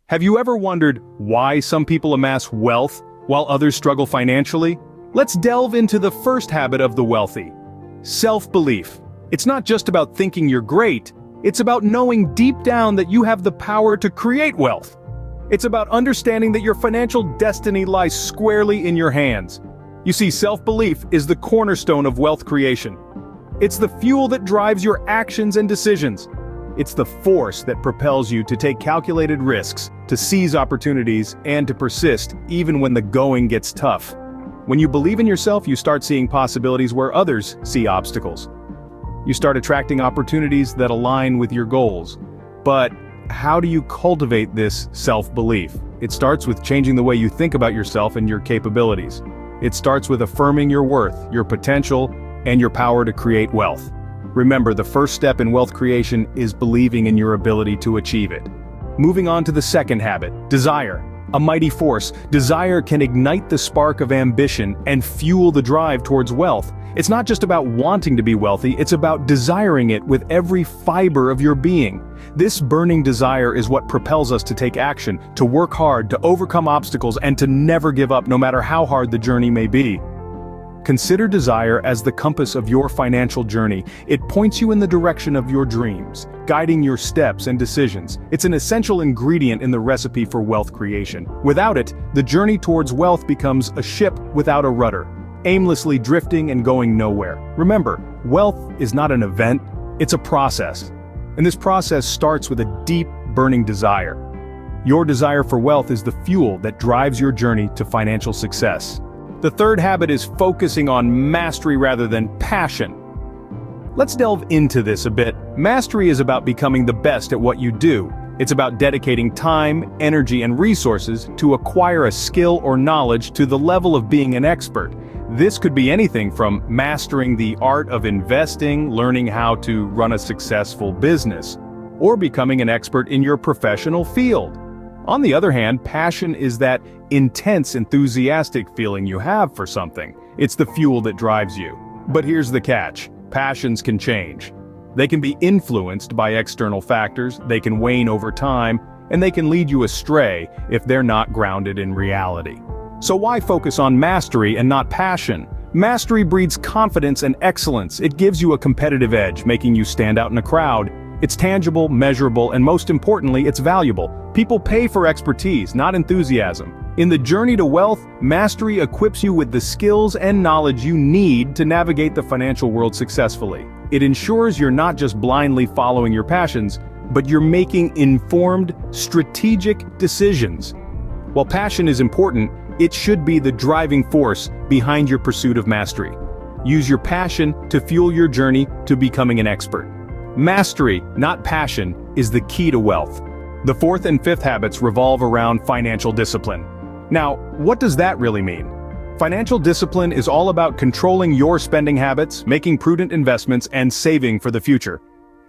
Have you ever wondered why some people amass wealth while others struggle financially? Let's delve into the first habit of the wealthy: self-belief. It's not just about thinking you're great, it's about knowing deep down that you have the power to create wealth. It's about understanding that your financial destiny lies squarely in your hands. You see, self-belief is the cornerstone of wealth creation. It's the fuel that drives your actions and decisions. It's the force that propels you to take calculated risks, to seize opportunities, and to persist even when the going gets tough. When you believe in yourself, you start seeing possibilities where others see obstacles. You start attracting opportunities that align with your goals. But how do you cultivate this self-belief? It starts with changing the way you think about yourself and your capabilities. It starts with affirming your worth, your potential, and your power to create wealth. Remember, the first step in wealth creation is believing in your ability to achieve it. Moving on to the second habit: desire. A mighty force. Desire can ignite the spark of ambition and fuel the drive towards wealth. It's not just about wanting to be wealthy, it's about desiring it with every fiber of your being. This burning desire is what propels us to take action, to work hard, to overcome obstacles, and to never give up no matter how hard the journey may be. Consider desire as the compass of your financial journey. It points you in the direction of your dreams, guiding your steps and decisions. It's an essential ingredient in the recipe for wealth creation. Without it, the journey towards wealth becomes a ship without a rudder, aimlessly drifting and going nowhere. Remember, wealth is not an event, it's a process. And this process starts with a deep, burning desire. Your desire for wealth is the fuel that drives your journey to financial success. The third habit is focusing on mastery rather than passion. Let's delve into this a bit. Mastery is about becoming the best at what you do. It's about dedicating time, energy, and resources to acquire a skill or knowledge to the level of being an expert. This could be anything from mastering the art of investing, learning how to run a successful business, or becoming an expert in your professional field. On the other hand, passion is that intense, enthusiastic feeling you have for something. It's the fuel that drives you. But here's the catch: passions can change. They can be influenced by external factors, they can wane over time, and they can lead you astray if they're not grounded in reality. So why focus on mastery and not passion? Mastery breeds confidence and excellence. It gives you a competitive edge, making you stand out in a crowd. It's tangible, measurable, and most importantly, it's valuable. People pay for expertise, not enthusiasm. In the journey to wealth, mastery equips you with the skills and knowledge you need to navigate the financial world successfully. It ensures you're not just blindly following your passions, but you're making informed, strategic decisions. While passion is important, it should be the driving force behind your pursuit of mastery. Use your passion to fuel your journey to becoming an expert. Mastery, not passion, is the key to wealth. The fourth and fifth habits revolve around financial discipline. Now, what does that really mean? Financial discipline is all about controlling your spending habits, making prudent investments, and saving for the future.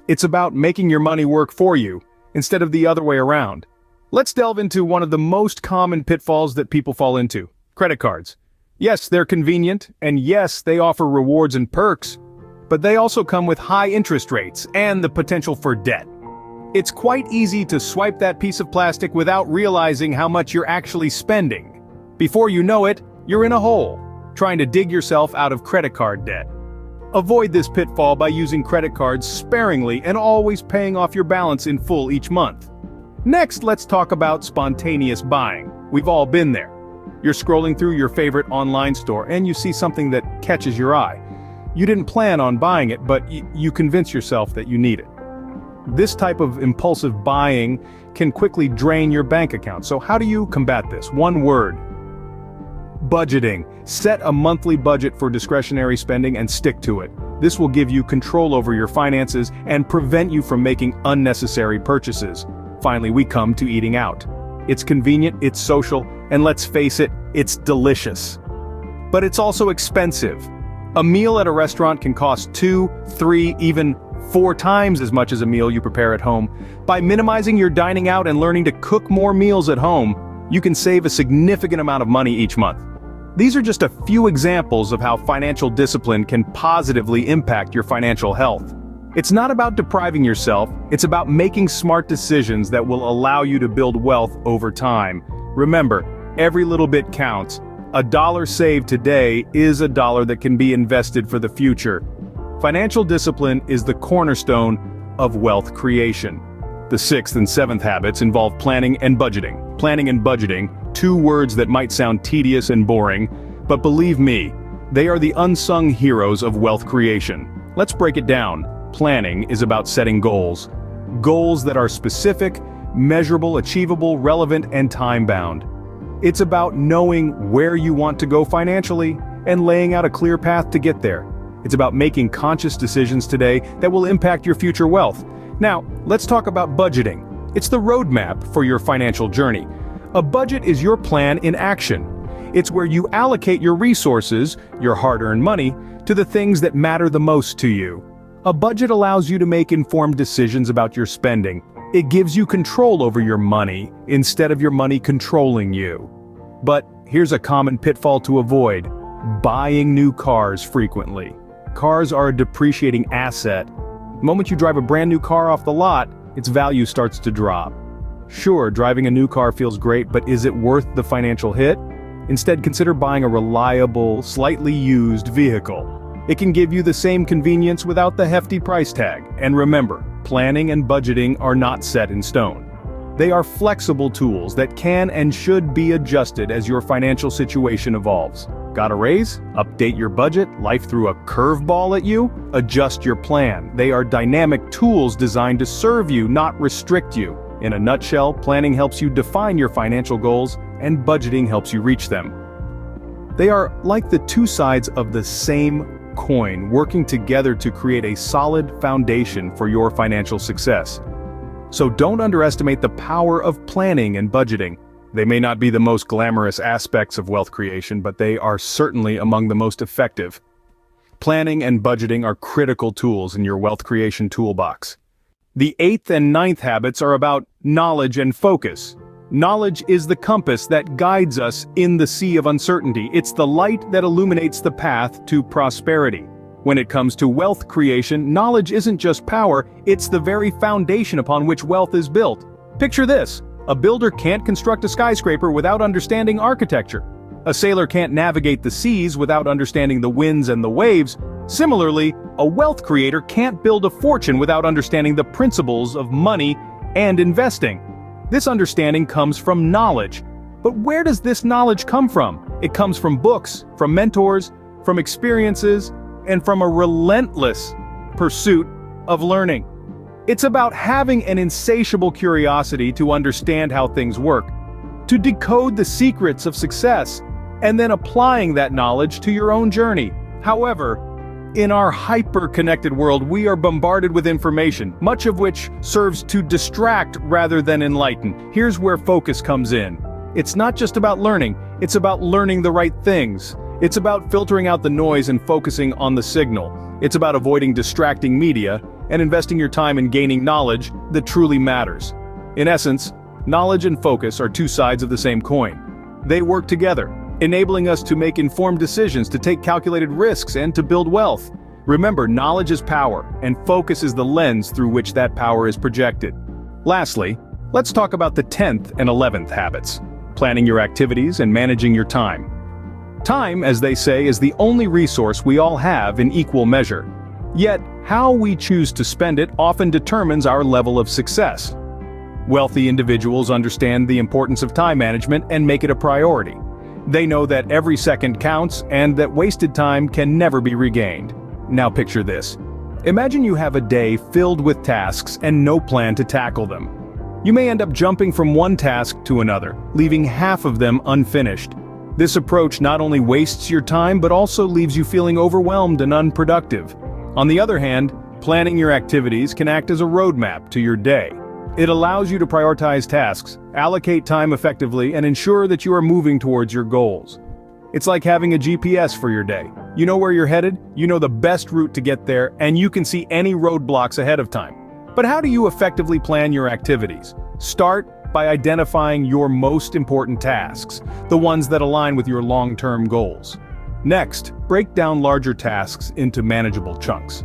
It's about making your money work for you, instead of the other way around. Let's delve into one of the most common pitfalls that people fall into: credit cards. Yes, they're convenient, and yes, they offer rewards and perks, but they also come with high interest rates and the potential for debt. It's quite easy to swipe that piece of plastic without realizing how much you're actually spending. Before you know it, you're in a hole, trying to dig yourself out of credit card debt. Avoid this pitfall by using credit cards sparingly and always paying off your balance in full each month. Next, let's talk about spontaneous buying. We've all been there. You're scrolling through your favorite online store and you see something that catches your eye. You didn't plan on buying it, but you convince yourself that you need it. This type of impulsive buying can quickly drain your bank account. So how do you combat this? One word: budgeting. Set a monthly budget for discretionary spending and stick to it. This will give you control over your finances and prevent you from making unnecessary purchases. Finally, we come to eating out. It's convenient, it's social, and let's face it, it's delicious. But it's also expensive. A meal at a restaurant can cost 2, 3, even 4 times as much as a meal you prepare at home. By minimizing your dining out and learning to cook more meals at home, you can save a significant amount of money each month. These are just a few examples of how financial discipline can positively impact your financial health. It's not about depriving yourself, it's about making smart decisions that will allow you to build wealth over time. Remember, every little bit counts. A dollar saved today is a dollar that can be invested for the future. Financial discipline is the cornerstone of wealth creation. The sixth and seventh habits involve planning and budgeting. Planning and budgeting, two words that might sound tedious and boring, but believe me, they are the unsung heroes of wealth creation. Let's break it down. Planning is about setting goals. Goals that are specific, measurable, achievable, relevant, and time-bound. It's about knowing where you want to go financially and laying out a clear path to get there. It's about making conscious decisions today that will impact your future wealth. Now, let's talk about budgeting. It's the roadmap for your financial journey. A budget is your plan in action. It's where you allocate your resources, your hard-earned money, to the things that matter the most to you. A budget allows you to make informed decisions about your spending. It gives you control over your money instead of your money controlling you. But here's a common pitfall to avoid: buying new cars frequently. Cars are a depreciating asset. The moment you drive a brand new car off the lot, its value starts to drop. Sure, driving a new car feels great, but is it worth the financial hit? Instead, consider buying a reliable, slightly used vehicle. It can give you the same convenience without the hefty price tag. And remember, planning and budgeting are not set in stone. They are flexible tools that can and should be adjusted as your financial situation evolves. Got a raise? Update your budget? Life threw a curveball at you? Adjust your plan. They are dynamic tools designed to serve you, not restrict you. In a nutshell, planning helps you define your financial goals, and budgeting helps you reach them. They are like the two sides of the same coin, working together to create a solid foundation for your financial success. So don't underestimate the power of planning and budgeting. They may not be the most glamorous aspects of wealth creation, but they are certainly among the most effective. Planning and budgeting are critical tools in your wealth creation toolbox. The eighth and ninth habits are about knowledge and focus. Knowledge is the compass that guides us in the sea of uncertainty. It's the light that illuminates the path to prosperity. When it comes to wealth creation, knowledge isn't just power, it's the very foundation upon which wealth is built. Picture this: a builder can't construct a skyscraper without understanding architecture. A sailor can't navigate the seas without understanding the winds and the waves. Similarly, a wealth creator can't build a fortune without understanding the principles of money and investing. This understanding comes from knowledge. But where does this knowledge come from? It comes from books, from mentors, from experiences, and from a relentless pursuit of learning. It's about having an insatiable curiosity to understand how things work, to decode the secrets of success, and then applying that knowledge to your own journey. However, in our hyper-connected world, we are bombarded with information, much of which serves to distract rather than enlighten. Here's where focus comes in. It's not just about learning, it's about learning the right things. It's about filtering out the noise and focusing on the signal. It's about avoiding distracting media and investing your time in gaining knowledge that truly matters. In essence, knowledge and focus are two sides of the same coin. They work together, enabling us to make informed decisions, to take calculated risks, and to build wealth. Remember, knowledge is power, and focus is the lens through which that power is projected. Lastly, let's talk about the 10th and 11th habits: planning your activities and managing your time. Time, as they say, is the only resource we all have in equal measure. Yet, how we choose to spend it often determines our level of success. Wealthy individuals understand the importance of time management and make it a priority. They know that every second counts and that wasted time can never be regained. Now picture this. Imagine you have a day filled with tasks and no plan to tackle them. You may end up jumping from one task to another, leaving half of them unfinished. This approach not only wastes your time but also leaves you feeling overwhelmed and unproductive. On the other hand, planning your activities can act as a roadmap to your day. It allows you to prioritize tasks, allocate time effectively, and ensure that you are moving towards your goals. It's like having a GPS for your day. You know where you're headed, you know the best route to get there, and you can see any roadblocks ahead of time. But how do you effectively plan your activities? Start by identifying your most important tasks, the ones that align with your long-term goals. Next, break down larger tasks into manageable chunks.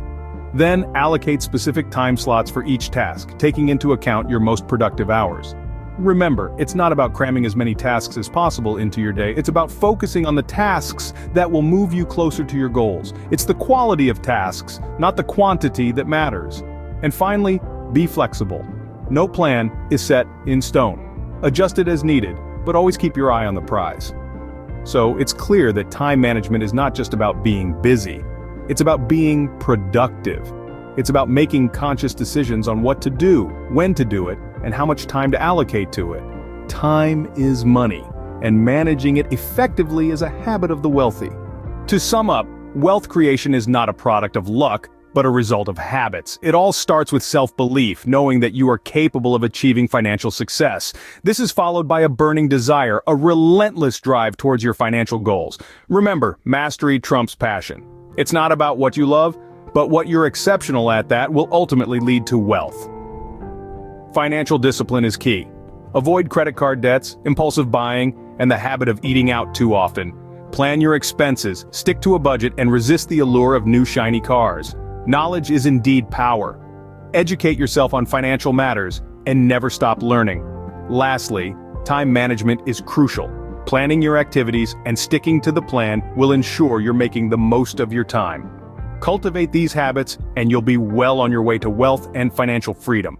Then allocate specific time slots for each task, taking into account your most productive hours. Remember, it's not about cramming as many tasks as possible into your day, it's about focusing on the tasks that will move you closer to your goals. It's the quality of tasks, not the quantity, that matters. And finally, be flexible. No plan is set in stone. Adjust it as needed, but always keep your eye on the prize. So it's clear that time management is not just about being busy. It's about being productive. It's about making conscious decisions on what to do, when to do it, and how much time to allocate to it. Time is money, and managing it effectively is a habit of the wealthy. To sum up, wealth creation is not a product of luck, but a result of habits. It all starts with self-belief, knowing that you are capable of achieving financial success. This is followed by a burning desire, a relentless drive towards your financial goals. Remember, mastery trumps passion. It's not about what you love, but what you're exceptional at that will ultimately lead to wealth. Financial discipline is key. Avoid credit card debts, impulsive buying, and the habit of eating out too often. Plan your expenses, stick to a budget, and resist the allure of new shiny cars. Knowledge is indeed power. Educate yourself on financial matters, and never stop learning. Lastly, time management is crucial. Planning your activities and sticking to the plan will ensure you're making the most of your time. Cultivate these habits, and you'll be well on your way to wealth and financial freedom.